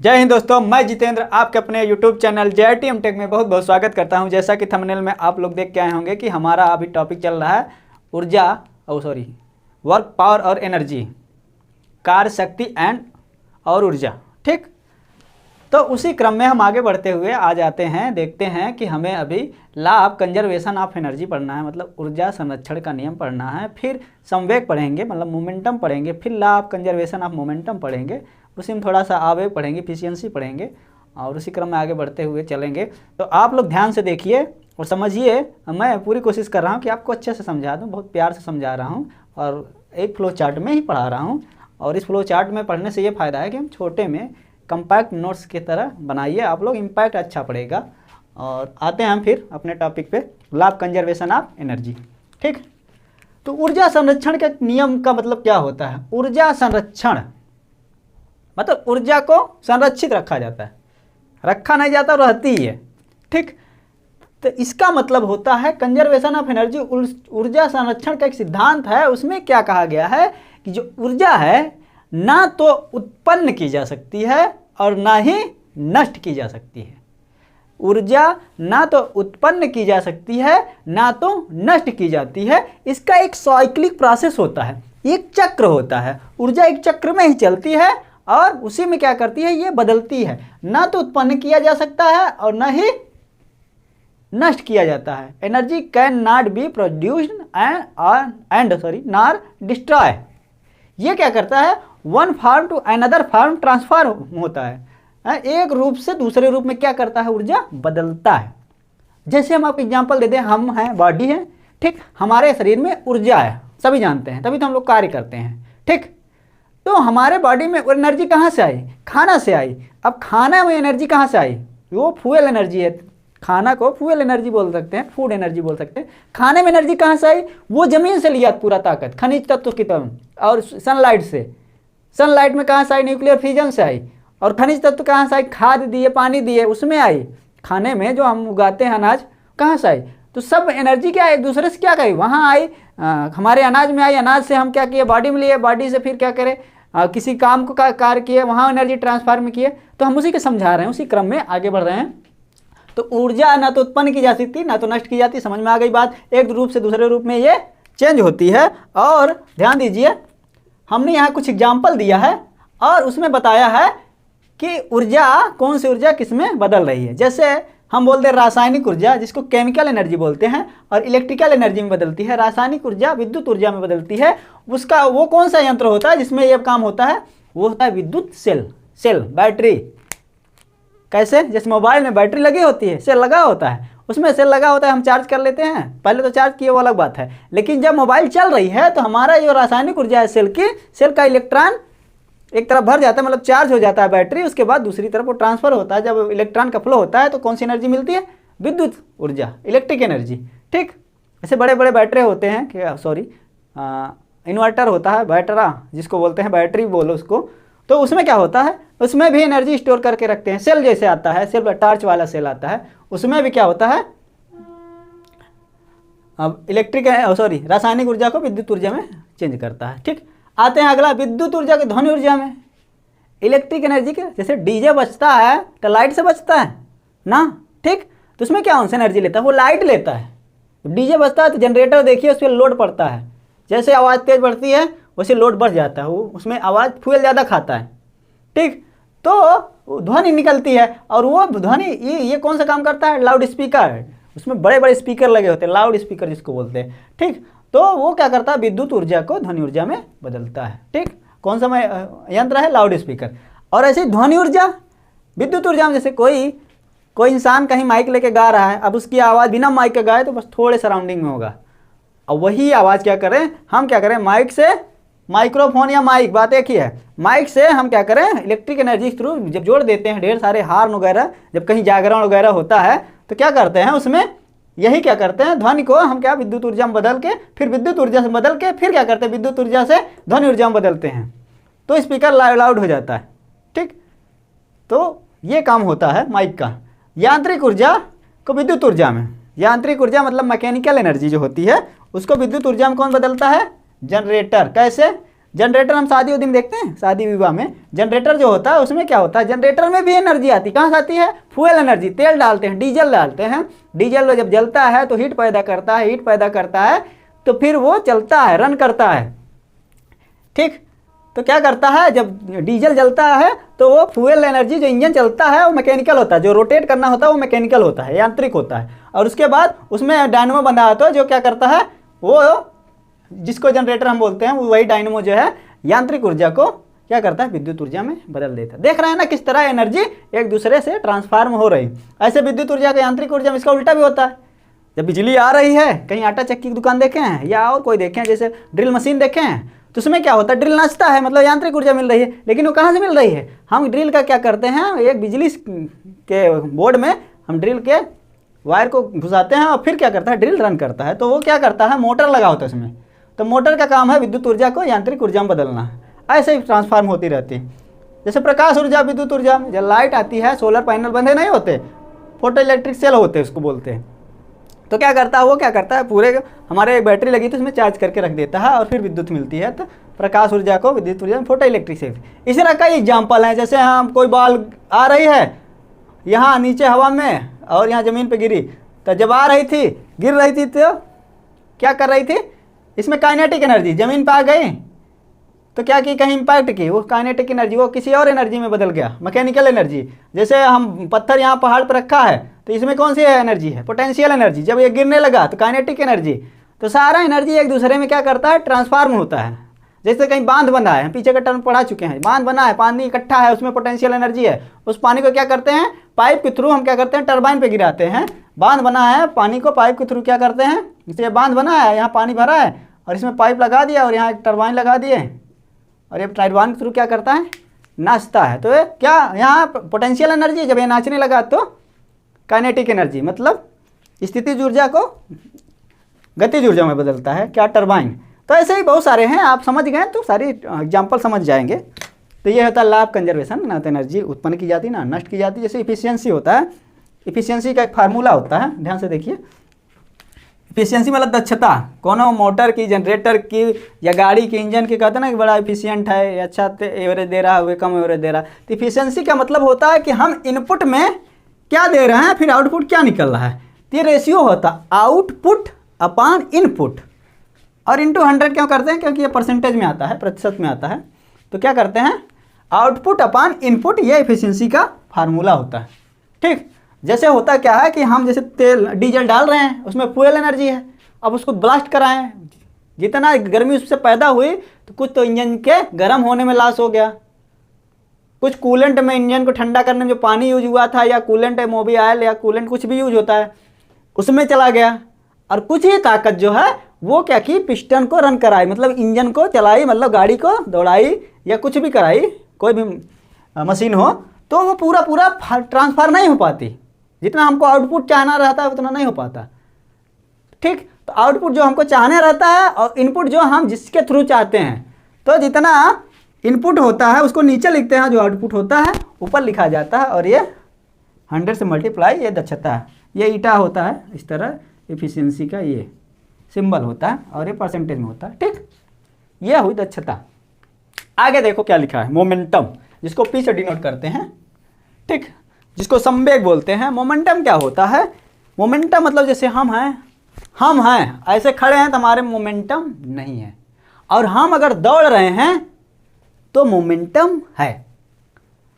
जय हिंद दोस्तों, मैं जितेंद्र आपके अपने YouTube चैनल JITM टेक में बहुत बहुत स्वागत करता हूं। जैसा कि थंबनेल में आप लोग देख के आए होंगे कि हमारा अभी टॉपिक चल रहा है वर्क पावर और एनर्जी, कार्य शक्ति एंड और ऊर्जा। ठीक, तो उसी क्रम में हम आगे बढ़ते हुए आ जाते हैं। देखते हैं कि हमें अभी law of conservation of energy पढ़ना है, मतलब ऊर्जा संरक्षण का नियम पढ़ना है। फिर संवेग पढ़ेंगे, मतलब मोमेंटम पढ़ेंगे। फिर law of conservation of momentum पढ़ेंगे। उसी में थोड़ा सा आवेग पढ़ेंगे, एफिशिएंसी पढ़ेंगे और उसी क्रम में आगे बढ़ते हुए चलेंगे। तो आप लोग ध्यान से देखिए और समझिए। मैं पूरी कोशिश कर रहा हूँ कि आपको अच्छे से समझा दूँ, बहुत प्यार से समझा रहा हूँ और एक फ्लो चार्ट में ही पढ़ा रहा हूँ। और इस फ्लो चार्ट में पढ़ने से ये फ़ायदा है कि हम छोटे में कंपैक्ट नोट्स की तरह बनाइए, आप लोग इम्पैक्ट अच्छा पड़ेगा। और आते हैं हम फिर अपने टॉपिक पे, law of conservation of energy. ठीक, तो ऊर्जा संरक्षण के नियम का मतलब क्या होता है? ऊर्जा संरक्षण मतलब ऊर्जा को संरक्षित रखा जाता है, रखा नहीं जाता, रहती ही है। ठीक, तो इसका मतलब होता है कंजर्वेशन ऑफ एनर्जी ऊर्जा संरक्षण का एक सिद्धांत है। उसमें क्या कहा गया है कि जो ऊर्जा है ना तो उत्पन्न की जा सकती है और ना ही नष्ट की जा सकती है। ऊर्जा ना तो उत्पन्न की जा सकती है ना तो नष्ट की जाती है। इसका एक साइक्लिक प्रोसेस होता है, एक चक्र होता है। ऊर्जा एक चक्र में ही चलती है और उसी में क्या करती है, ये बदलती है। ना तो उत्पन्न किया जा सकता है और ना ही नष्ट किया जाता है। Energy can not be produced and nor destroy. ये क्या करता है, one form to another form transfer होता है। एक रूप से दूसरे रूप में क्या करता है, ऊर्जा बदलता है। जैसे हम आपको एग्जांपल दे दें, हम हैं, बॉडी है। ठीक, हमारे शरीर में ऊर्जा है, सभी जानते हैं, तभी तो हम लोग कार्य करते हैं। ठीक, तो हमारे बॉडी में एनर्जी कहाँ से आई? खाना से आई। अब खाना में एनर्जी कहाँ से आई? वो फ्यूल एनर्जी है। खाना को फ्यूल एनर्जी बोल सकते हैं, फूड एनर्जी बोल सकते हैं। खाने में एनर्जी कहाँ से आई? वो जमीन से लिया पूरा ताकत, खनिज तत्व की तरह, और सनलाइट से। सनलाइट में कहाँ से आई? न्यूक्लियर फ्यूजन से आई। और खनिज तत्व कहाँ से आई? खाद दिए, पानी दिए, उसमें आई। खाने में जो हम उगाते हैं अनाज, कहाँ से आई? तो सब एनर्जी क्या है, एक दूसरे से क्या कही, वहाँ आई। हमारे अनाज में आई, अनाज से हम क्या किए, बॉडी में लिए, बॉडी से फिर क्या करें, किसी काम को कार्य किए, वहाँ एनर्जी ट्रांसफर में किए। तो हम उसी के समझा रहे हैं, उसी क्रम में आगे बढ़ रहे हैं। तो ऊर्जा ना तो उत्पन्न की जा सकती ना तो नष्ट की जाती। समझ में आ गई बात? एक रूप से दूसरे रूप में ये चेंज होती है। और ध्यान दीजिए, हमने यहाँ कुछ एग्जाम्पल दिया है और उसमें बताया है कि ऊर्जा, कौन सी ऊर्जा किस में बदल रही है। जैसे हम बोलते हैं रासायनिक ऊर्जा, जिसको केमिकल एनर्जी बोलते हैं, और इलेक्ट्रिकल एनर्जी में बदलती है। रासायनिक ऊर्जा विद्युत ऊर्जा में बदलती है। उसका वो कौन सा यंत्र होता है जिसमें ये काम होता है? वो होता है विद्युत सेल, बैटरी। कैसे? जैसे मोबाइल में बैटरी लगी होती है, सेल लगा होता है, उसमें सेल लगा होता है, हम चार्ज कर लेते हैं। पहले तो चार्ज किए, वो अलग बात है। लेकिन जब मोबाइल चल रही है तो हमारा जो रासायनिक ऊर्जा है सेल का इलेक्ट्रॉन एक तरफ भर जाता है, मतलब चार्ज हो जाता है बैटरी। उसके बाद दूसरी तरफ वो ट्रांसफर होता है। जब इलेक्ट्रॉन का फ्लो होता है तो कौन सी एनर्जी मिलती है? विद्युत ऊर्जा, इलेक्ट्रिक एनर्जी। ठीक, ऐसे बड़े बड़े बैटरी होते हैं, इन्वर्टर होता है, बैटरा जिसको बोलते हैं, बैटरी बोलो उसको। तो उसमें क्या होता है, उसमें भी एनर्जी स्टोर करके रखते हैं। सेल जैसे आता है, सेल टॉर्च वाला सेल आता है, उसमें भी क्या होता है, अब रासायनिक ऊर्जा को विद्युत ऊर्जा में चेंज करता है। ठीक, आते हैं अगला, विद्युत ऊर्जा के ध्वनि ऊर्जा में। इलेक्ट्रिक एनर्जी के, जैसे डीजे बजता है तो लाइट से बजता है ना। ठीक, तो उसमें क्या उनसे एनर्जी लेता है? वो लाइट लेता है। डीजे बजता है तो जनरेटर देखिए, उस पर लोड पड़ता है। जैसे आवाज़ तेज बढ़ती है वैसे लोड बढ़ जाता है, वो उसमें आवाज़ फ्यूल ज़्यादा खाता है। ठीक, तो ध्वनि निकलती है। और वो ध्वनि ये कौन सा काम करता है? Loud speaker. उसमें बड़े बड़े स्पीकर लगे होते हैं, लाउड स्पीकर जिसको बोलते हैं। ठीक, तो वो क्या करता है, विद्युत ऊर्जा को ध्वनि ऊर्जा में बदलता है। ठीक, कौन सा यंत्र है? Loud speaker. और ऐसे ध्वनि ऊर्जा विद्युत ऊर्जा में, जैसे कोई इंसान कहीं माइक लेके गा रहा है, अब उसकी आवाज़ बिना माइक के गाए तो बस थोड़े सराउंडिंग में होगा। और वही आवाज़ क्या करें, हम क्या करें, माइक से, माइक्रोफोन या माइक, बात एक ही है। माइक से हम क्या करें, इलेक्ट्रिक एनर्जी थ्रू जब जोड़ देते हैं, ढेर सारे हार्न वगैरह, जब कहीं जागरण वगैरह होता है तो क्या करते हैं, उसमें यही क्या करते हैं, ध्वनि को हम क्या विद्युत ऊर्जा में बदल के, फिर विद्युत ऊर्जा से बदल के, फिर क्या करते हैं, विद्युत ऊर्जा से ध्वनि ऊर्जा में बदलते हैं, तो स्पीकर लाउड हो जाता है। ठीक, तो ये काम होता है माइक का। यांत्रिक ऊर्जा को विद्युत ऊर्जा में, यांत्रिक ऊर्जा मतलब मैकेनिकल एनर्जी जो होती है, उसको विद्युत ऊर्जा में कौन बदलता है? जनरेटर। कैसे? जनरेटर हम शादी उदी में देखते हैं, शादी विवाह में जनरेटर जो होता है उसमें क्या होता है, जनरेटर में भी एनर्जी आती है। कहाँ से आती है? फ्यूल एनर्जी, तेल डालते हैं, डीजल डालते हैं। डीजल जब जलता है तो हीट पैदा करता है, हीट पैदा करता है तो फिर वो चलता है, रन करता है। ठीक, तो क्या करता है, जब डीजल जलता है तो वो फ्यूल एनर्जी, जो इंजन चलता है वो मैकेनिकल होता है, जो रोटेट करना होता है वो मैकेनिकल होता है, यांत्रिक होता है। और उसके बाद उसमें डायनेमो बंधा होता है जो क्या करता है, वो जिसको जनरेटर हम बोलते हैं, वही डायनेमो जो है यांत्रिक ऊर्जा को क्या करता है, विद्युत ऊर्जा में बदल देता है। देख रहे हैं ना किस तरह एनर्जी एक दूसरे से ट्रांसफार्म हो रही। ऐसे विद्युत ऊर्जा का यांत्रिक ऊर्जा में इसका उल्टा भी होता है। जब बिजली आ रही है, कहीं आटा चक्की की दुकान देखे हैं या और कोई देखे हैं, जैसे ड्रिल मशीन देखे हैं, तो उसमें क्या होता है, ड्रिल नाचता है, मतलब यांत्रिक ऊर्जा मिल रही है। लेकिन वो कहाँ से मिल रही है, हम ड्रिल का क्या करते हैं, एक बिजली के बोर्ड में हम ड्रिल के वायर को घुसाते हैं और फिर क्या करता है, ड्रिल रन करता है। तो वो क्या करता है, मोटर लगा होता है उसमें, तो मोटर का काम है विद्युत ऊर्जा को यांत्रिक ऊर्जा में बदलना। ऐसे ही ट्रांसफार्म होती रहती है। जैसे प्रकाश ऊर्जा विद्युत ऊर्जा में, जब लाइट आती है, सोलर पैनल बंधे नहीं होते, फोटो इलेक्ट्रिक सेल होते हैं उसको बोलते हैं। तो क्या करता है, वो क्या करता है, पूरे हमारे एक बैटरी लगी तो उसमें चार्ज करके रख देता है और फिर विद्युत मिलती है। तो प्रकाश ऊर्जा को विद्युत ऊर्जा में फोटो इलेक्ट्रिक सेल। इसी तरह कई एग्जाम्पल हैं, जैसे हम कोई बॉल आ रही है यहाँ नीचे हवा में और यहाँ ज़मीन पे गिरी, तो जब आ रही थी, गिर रही थी, तो क्या कर रही थी, इसमें काइनेटिक एनर्जी, ज़मीन पे आ गई तो क्या की, कहीं इम्पैक्ट की, वो काइनेटिक एनर्जी वो किसी और एनर्जी में बदल गया, मैकेनिकल एनर्जी। जैसे हम पत्थर यहाँ पहाड़ पर रखा है तो इसमें कौन सी एनर्जी है, पोटेंशियल एनर्जी। जब ये गिरने लगा तो काइनेटिक एनर्जी। तो सारा एनर्जी एक दूसरे में क्या करता है, ट्रांसफार्म होता है। जैसे कहीं बांध बना है, पीछे का टर्म पढ़ा चुके हैं, बांध बना है, पानी इकट्ठा है, उसमें पोटेंशियल एनर्जी है। उस पानी को क्या करते हैं, पाइप के थ्रू हम क्या करते हैं, टरबाइन पे गिराते हैं। बांध बना है, पानी को पाइप के थ्रू क्या करते हैं, जैसे बांध बना है, यहाँ पानी भरा है और इसमें पाइप लगा दिया और यहाँ एक टरबाइन लगा दिए और ये टरबाइन के थ्रू क्या करता है, नाचता है। तो ये क्या, यहाँ पोटेंशियल एनर्जी, जब ये नाचने लगा तो काइनेटिक एनर्जी, मतलब स्थितिज ऊर्जा को गतिज ऊर्जा में बदलता है, क्या, टरबाइन। तो ऐसे ही बहुत सारे हैं, आप समझ गए तो सारी एग्जाम्पल समझ जाएंगे। तो ये होता है लाभ कंजर्वेशन, ना तो एनर्जी उत्पन्न की जाती ना नष्ट की जाती। जैसे इफिशियंसी होता है, इफिशियंसी का एक फार्मूला होता है, ध्यान से देखिए। इफिशियंसी मतलब दक्षता, कोनो मोटर की, जनरेटर की या गाड़ी की, इंजन की, कहते हैं ना कि बड़ा इफिशियंट है, अच्छा एवरेज दे रहा है, कम एवरेज दे रहा है। तो इफिशियंसी का मतलब होता है कि हम इनपुट में क्या दे रहे हैं, फिर आउटपुट क्या निकल रहा है। तो ये रेशियो होता आउटपुट अपॉन इनपुट, और इंटू 100 क्यों करते हैं, क्योंकि ये परसेंटेज में आता है, प्रतिशत में आता है। तो क्या करते हैं, आउटपुट अपॉन इनपुट, ये इफिशियंसी का फार्मूला होता है। ठीक, जैसे होता क्या है कि हम जैसे तेल डीजल डाल रहे हैं, उसमें फ्यूल एनर्जी है, अब उसको ब्लास्ट कराएं, जितना गर्मी उससे पैदा हुई तो कुछ तो इंजन के गर्म होने में लॉस हो गया, कुछ कूलेंट में इंजन को ठंडा करने में जो पानी यूज हुआ था, या कूलेंट मोबिल या कूलेंट कुछ भी यूज होता है उसमें चला गया, और कुछ ही ताकत जो है वो क्या की, पिस्टन को रन कराई, मतलब इंजन को चलाई, मतलब गाड़ी को दौड़ाई या कुछ भी कराई, कोई भी मशीन हो, तो वो पूरा ट्रांसफर नहीं हो पाती। जितना हमको आउटपुट चाहना रहता है उतना नहीं हो पाता। ठीक, तो आउटपुट जो हमको चाहना रहता है और इनपुट जो हम जिसके थ्रू चाहते हैं, तो जितना इनपुट होता है उसको नीचे लिखते हैं, जो आउटपुट होता है ऊपर लिखा जाता है, और ये 100 से मल्टीप्लाई ये दक्षता है। ये ईटा होता है, इस तरह इफिशियंसी का ये सिंबल होता है और ये परसेंटेज में होता है। ठीक, ये हुई दक्षता। आगे देखो क्या लिखा है, मोमेंटम, जिसको पी से डिनोट करते हैं। ठीक, जिसको संवेग बोलते हैं। मोमेंटम क्या होता है, मोमेंटम मतलब जैसे हम हैं ऐसे खड़े हैं तो हमारे मोमेंटम नहीं है, और हम अगर दौड़ रहे हैं तो मोमेंटम है।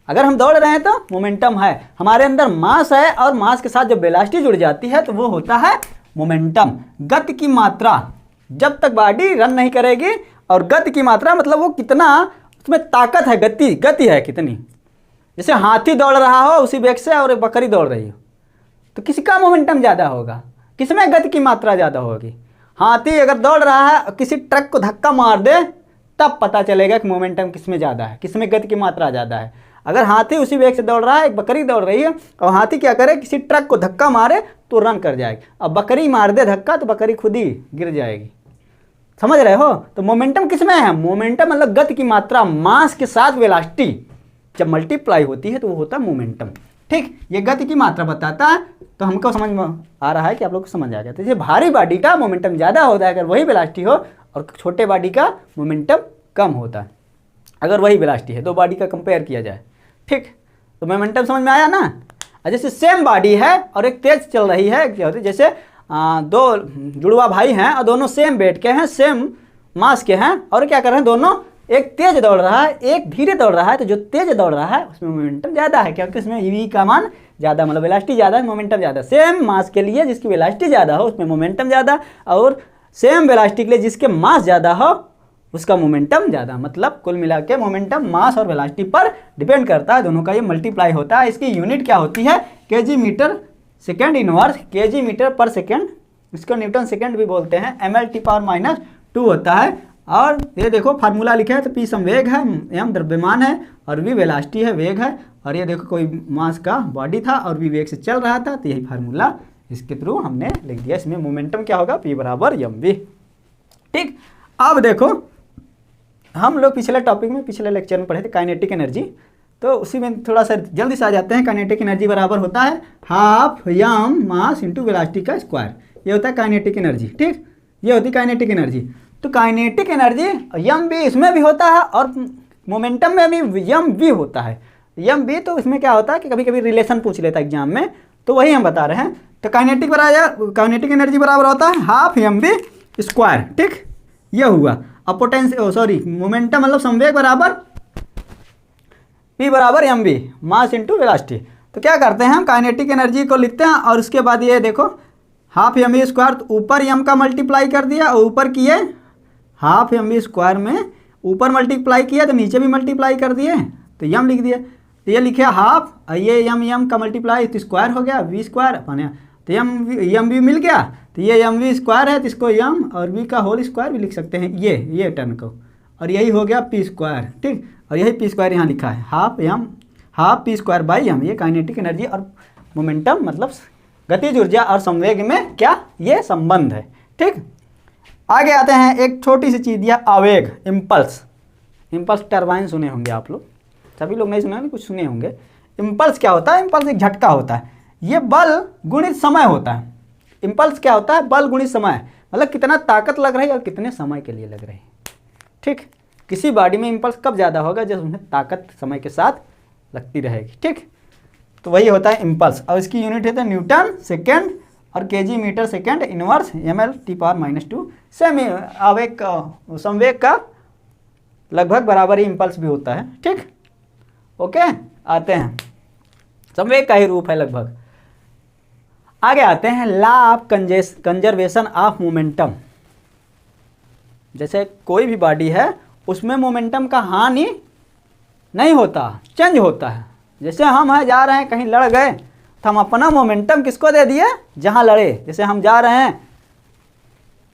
अगर हम दौड़ रहे हैं तो मोमेंटम है, हमारे अंदर मास है और मास के साथ जब वेलोसिटी जुड़ जाती है तो वो होता है मोमेंटम। गति की मात्रा, जब तक बॉडी रन नहीं करेगी, और गति की मात्रा मतलब वो कितना उसमें ताकत है, गति है कितनी। जैसे हाथी दौड़ रहा हो उसी वेग से और एक बकरी दौड़ रही हो, तो किसका मोमेंटम ज़्यादा होगा, किसमें गति की मात्रा ज़्यादा होगी। हाथी अगर दौड़ रहा है और किसी ट्रक को धक्का मार दे तब पता चलेगा कि मोमेंटम किसमें ज़्यादा है, किसमें गति की मात्रा ज़्यादा है। अगर हाथी उसी वेग से दौड़ रहा है, एक बकरी दौड़ रही है, और हाथी क्या करे, किसी ट्रक को धक्का मारे तो रन कर जाएगी, अब बकरी मार दे धक्का तो बकरी खुद ही गिर जाएगी। समझ रहे हो। तो मोमेंटम किसमें है, मोमेंटम मतलब गति की मात्रा, मास के साथ वेलोसिटी जब मल्टीप्लाई होती है तो वो होता है मोमेंटम। ठीक, ये गति की मात्रा बताता है। तो हमको समझ में आ रहा है कि आप लोग को समझ आ गया। तो ये भारी बॉडी का मोमेंटम ज़्यादा होता है अगर वही वेलोसिटी हो, और छोटे बॉडी का मोमेंटम कम होता है अगर वही वेलोसिटी है, दो बॉडी का कंपेयर किया जाए। ठीक, तो मोमेंटम समझ में आया ना। जैसे सेम बॉडी है और एक तेज चल रही है, क्या होती है, जैसे दो जुड़वा भाई हैं और दोनों सेम वेट के हैं, सेम मास के हैं, और क्या कर रहे हैं दोनों, एक तेज दौड़ रहा है एक धीरे दौड़ रहा है, तो जो तेज दौड़ रहा है उसमें मोमेंटम ज़्यादा है, क्योंकि उसमें वी का मान ज़्यादा, मतलब वेलोसिटी ज़्यादा है, मोमेंटम ज़्यादा। सेम मास के लिए जिसकी वेलोसिटी ज़्यादा हो उसमें मोमेंटम ज़्यादा, और सेम वेलोसिटी के लिए जिसके मास ज़्यादा हो उसका मोमेंटम ज़्यादा। मतलब कुल मिला के मोमेंटम मास और वेलोसिटी पर डिपेंड करता है, दोनों का ये मल्टीप्लाई होता है। इसकी यूनिट क्या होती है, KG metre second inverse, KG metre पर सेकेंड, इसको न्यूटन सेकेंड भी बोलते हैं, mL/-2 होता है। और ये देखो फार्मूला लिखा है, तो P संवेग है, m द्रव्यमान है, और V वेलोसिटी है, वेग है, और ये देखो कोई मास का बॉडी था और V वेग से चल रहा था, तो यही फार्मूला इसके थ्रू हमने लिख दिया। इसमें मोमेंटम क्या होगा, P = mv। ठीक, अब देखो हम लोग पिछले टॉपिक में पिछले लेक्चर में पढ़े थे काइनेटिक एनर्जी, तो उसी में थोड़ा सा जल्दी से आ जाते हैं। काइनेटिक एनर्जी बराबर होता है half m mass into velocity का स्क्वायर, ये होता है काइनेटिक एनर्जी। ठीक, ये होती है काइनेटिक एनर्जी। तो काइनेटिक एनर्जी एम बी इसमें भी होता है और मोमेंटम में भी एम बी होता है। एम बी तो इसमें क्या होता है कि कभी कभी रिलेशन पूछ लेता है एग्जाम में, तो वही हम बता रहे हैं। तो काइनेटिक एनर्जी बराबर होता है हाफ एम बी स्क्वायर। ठीक, ये हुआ। अब मोमेंटम मतलब संवेग बराबर P = mv mass into velocity. तो क्या करते हैं हम काइनेटिक एनर्जी को लिखते हैं और उसके बाद ये देखो हाफ एम बी स्क्वायर, तो ऊपर m का मल्टीप्लाई कर दिया और ऊपर किए हाफ एम बी स्क्वायर में ऊपर मल्टीप्लाई किया तो नीचे भी मल्टीप्लाई कर दिए, तो m लिख दिए। तो ये लिखे हाफ, ये m का मल्टीप्लाई तो स्क्वायर हो गया v स्क्वायर अपने, तो एम वी मिल गया। तो ये एम वी स्क्वायर है तो इसको m और v का होल स्क्वायर भी लिख सकते हैं, ये टर्म को, और यही हो गया P स्क्वायर। ठीक, और यही P स्क्वायर यहाँ लिखा है half P square by m। ये काइनेटिक एनर्जी और मोमेंटम मतलब गतिज ऊर्जा और संवेग में क्या ये संबंध है। ठीक, आगे आते हैं एक छोटी सी चीज़ दिया आवेग, इम्पल्स टरबाइन सुने होंगे आप लोग, सभी लोग नहीं सुने होंगे, कुछ सुने होंगे। इम्पल्स क्या होता है, इम्पल्स एक झटका होता है, ये बल गुणित समय होता है। इम्पल्स क्या होता है, बल गुणित समय, मतलब कितना ताकत लग रही है और कितने समय के लिए लग रही है। ठीक, किसी बॉडी में इम्पल्स कब ज़्यादा होगा, जब उसमें ताकत समय के साथ लगती रहेगी। ठीक, तो वही होता है इम्पल्स, और इसकी यूनिट है न्यूटन सेकेंड और KG metre second inverse mL/-2। Same आवेग संवेग का लगभग बराबर ही इम्पल्स भी होता है। ठीक, ओके, आते हैं संवेग का ही रूप है लगभग। आगे आते हैं law of conservation of momentum. जैसे कोई भी बॉडी है उसमें मोमेंटम का हानि नहीं होता, चेंज होता है। जैसे हम हैं जा रहे हैं कहीं लड़ गए तो हम अपना मोमेंटम किसको दे दिए, जहाँ लड़े। जैसे हम जा रहे हैं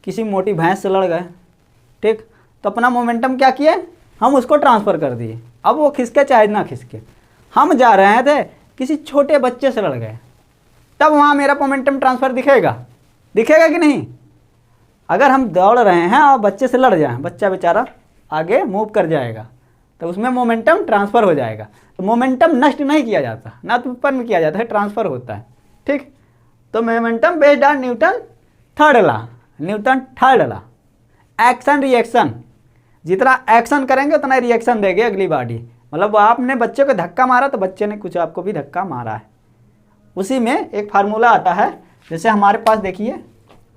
किसी मोटी भैंस से लड़ गए, ठीक, तो अपना मोमेंटम क्या किए, हम उसको ट्रांसफ़र कर दिए। अब वो खिसके चाहे ना खिसके। हम जा रहे थे किसी छोटे बच्चे से लड़ गए, तब वहाँ मेरा मोमेंटम ट्रांसफ़र दिखेगा कि नहीं। अगर हम दौड़ रहे हैं और बच्चे से लड़ जाएं, बच्चा बेचारा आगे मूव कर जाएगा, तो उसमें मोमेंटम ट्रांसफ़र हो जाएगा। तो मोमेंटम नष्ट नहीं किया जाता, ना तो उत्पन्न किया जाता है, ट्रांसफ़र होता है। ठीक, तो momentum based on Newton third law, action reaction, जितना एक्शन करेंगे उतना रिएक्शन देगी अगली बॉडी। मतलब आपने बच्चे को धक्का मारा तो बच्चे ने कुछ आपको भी धक्का मारा है। उसी में एक फार्मूला आता है, जैसे हमारे पास देखिए,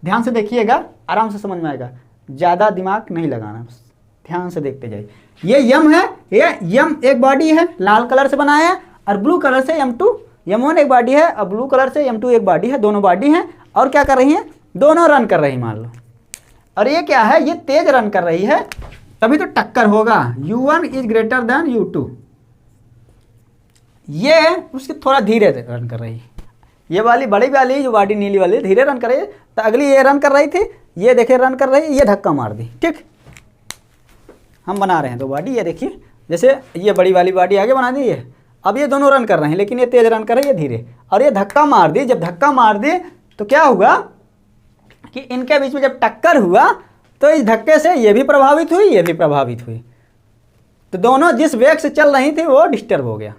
ध्यान से देखिएगा, आराम से समझ में आएगा, ज़्यादा दिमाग नहीं लगाना, ध्यान से देखते जाइए। ये यम है, ये यम एक बॉडी है, लाल कलर से बनाया है, और ब्लू कलर से यम1 एक बॉडी है, और ब्लू कलर से यम2 एक बॉडी है, दोनों बॉडी हैं। और क्या कर रही हैं, दोनों रन कर रही मान लो। और ये क्या है, ये तेज रन कर रही है, तभी तो टक्कर होगा। u1 is greater than u2। ये उसकी थोड़ा धीरे रन कर रही है, ये वाली बड़ी वाली जो बॉडी नीली वाली धीरे रन कर रही है, तो अगली ये रन कर रही थी, ये देखिए रन कर रही है, ये धक्का मार दी। ठीक, हम बना रहे हैं दो बॉडी, ये देखिए, जैसे ये बड़ी वाली बॉडी आगे बना दी है, अब ये दोनों रन कर रहे हैं, लेकिन ये तेज रन कर रही है धीरे, और ये धक्का मार दी। जब धक्का मार दी तो क्या हुआ कि इनके बीच में जब टक्कर हुआ तो इस धक्के से ये भी प्रभावित हुई, ये भी प्रभावित हुई, तो दोनों जिस वेग से चल रही थी वो डिस्टर्ब हो गया।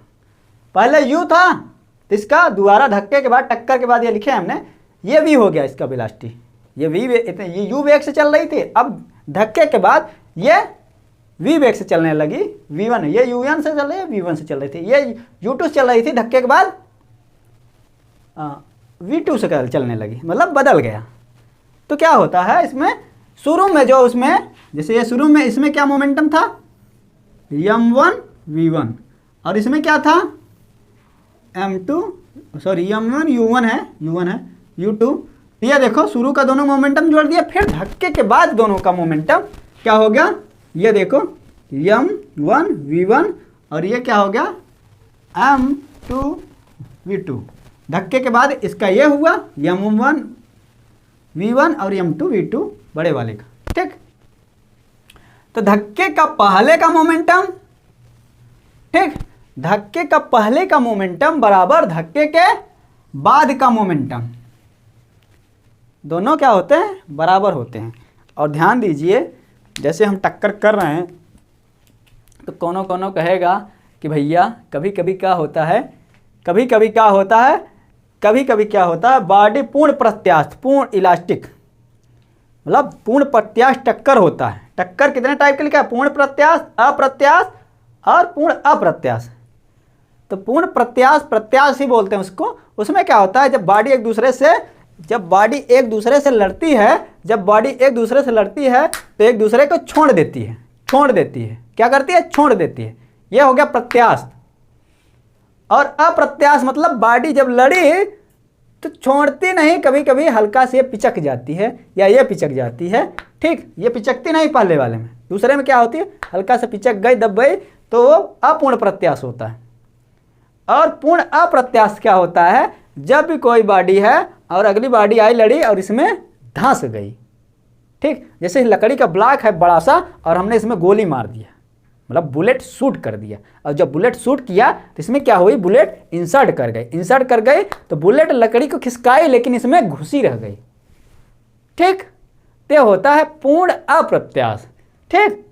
पहले यू था, तो इसका दोबारा धक्के के बाद, टक्कर के बाद ये लिखे हमने, ये वी हो गया इसका वेलोसिटी, ये यू वेग से चल रही थी, अब धक्के के बाद ये v वेग से चलने लगी, v1 ये u1 से चल रही है, v1 से चल रही थी, ये u2 से चल रही थी, धक्के के बाद v2 से चलने लगी, मतलब बदल गया। तो क्या होता है इसमें, शुरू में जो उसमें, जैसे ये शुरू में इसमें क्या मोमेंटम था, m1 v1, और इसमें क्या था m2 सॉरी m1 u1 है u2। ये देखो शुरू का दोनों मोमेंटम जोड़ दिया, फिर धक्के के बाद दोनों का मोमेंटम क्या हो गया, ये देखो m1 v1 और ये क्या हो गया m2 v2। धक्के के बाद इसका ये हुआ m1 v1 और m2 v2 बड़े वाले का, ठीक। तो धक्के का पहले का मोमेंटम, ठीक, धक्के का पहले का मोमेंटम बराबर धक्के के बाद का मोमेंटम, दोनों क्या होते हैं, बराबर होते हैं। और ध्यान दीजिए, जैसे हम टक्कर कर रहे हैं तो कोनो कहेगा कि भैया कभी कभी क्या होता है, कभी कभी क्या होता है बॉडी पूर्ण प्रत्यास्थ, पूर्ण इलास्टिक, मतलब पूर्ण प्रत्यास्थ टक्कर होता है। टक्कर कितने टाइप के लिखा है, पूर्ण प्रत्यास्थ, अप्रत्यास्थ और पूर्ण अप्रत्यास्थ। तो पूर्ण प्रत्यास्थ ही बोलते हैं उसको। उसमें क्या होता है, जब बॉडी एक दूसरे से लड़ती है, तो एक दूसरे को छोड़ देती है, क्या करती है, छोड़ देती है। ये हो गया प्रत्यास्थ। और अप्रत्यास्थ मतलब बॉडी जब लड़ी तो छोड़ती नहीं, कभी कभी हल्का से पिचक जाती है या ये पिचक जाती है, ठीक। ये पिचकती नहीं पहले वाले में, दूसरे में क्या होती है, हल्का से पिचक गई, दब गई, तो वो अपूर्ण प्रत्यास्थ होता है। और पूर्ण अप्रत्यास्थ क्या होता है, जब भी कोई बॉडी है और अगली बॉडी आई लड़ी और इसमें धंस गई, ठीक। जैसे लकड़ी का ब्लॉक है बड़ा सा और हमने इसमें गोली मार दिया, मतलब बुलेट शूट कर दिया, और जब बुलेट शूट किया तो इसमें क्या हुई, बुलेट इंसर्ट कर गई, तो बुलेट लकड़ी को खिसकाई लेकिन इसमें घुसी रह गई, ठीक। तो होता है पूर्ण अप्रत्यास्थ, ठीक।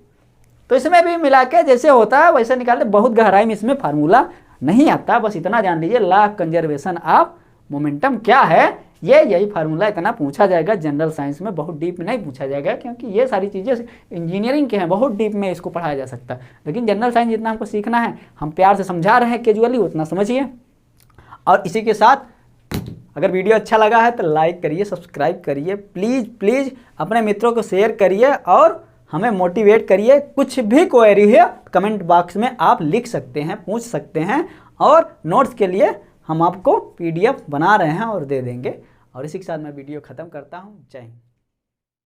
तो इसमें भी मिला के जैसे होता है वैसे निकालते, बहुत गहराई में इसमें फार्मूला नहीं आता, बस इतना जान लीजिए law of conservation of momentum क्या है, यही फार्मूला इतना पूछा जाएगा। जनरल साइंस में बहुत डीप नहीं पूछा जाएगा, क्योंकि ये सारी चीज़ें इंजीनियरिंग के हैं, बहुत डीप में इसको पढ़ाया जा सकता है। लेकिन जनरल साइंस जितना हमको सीखना है, हम प्यार से समझा रहे हैं कैजुअली, उतना समझिए। और इसी के साथ अगर वीडियो अच्छा लगा है तो लाइक करिए, सब्सक्राइब करिए, प्लीज़ अपने मित्रों को शेयर करिए और हमें मोटिवेट करिए। कुछ भी क्वेरी है कमेंट बॉक्स में आप लिख सकते हैं, पूछ सकते हैं, और नोट्स के लिए हम आपको PDF बना रहे हैं और दे देंगे। और इसी के साथ मैं वीडियो ख़त्म करता हूँ। जय हिंद।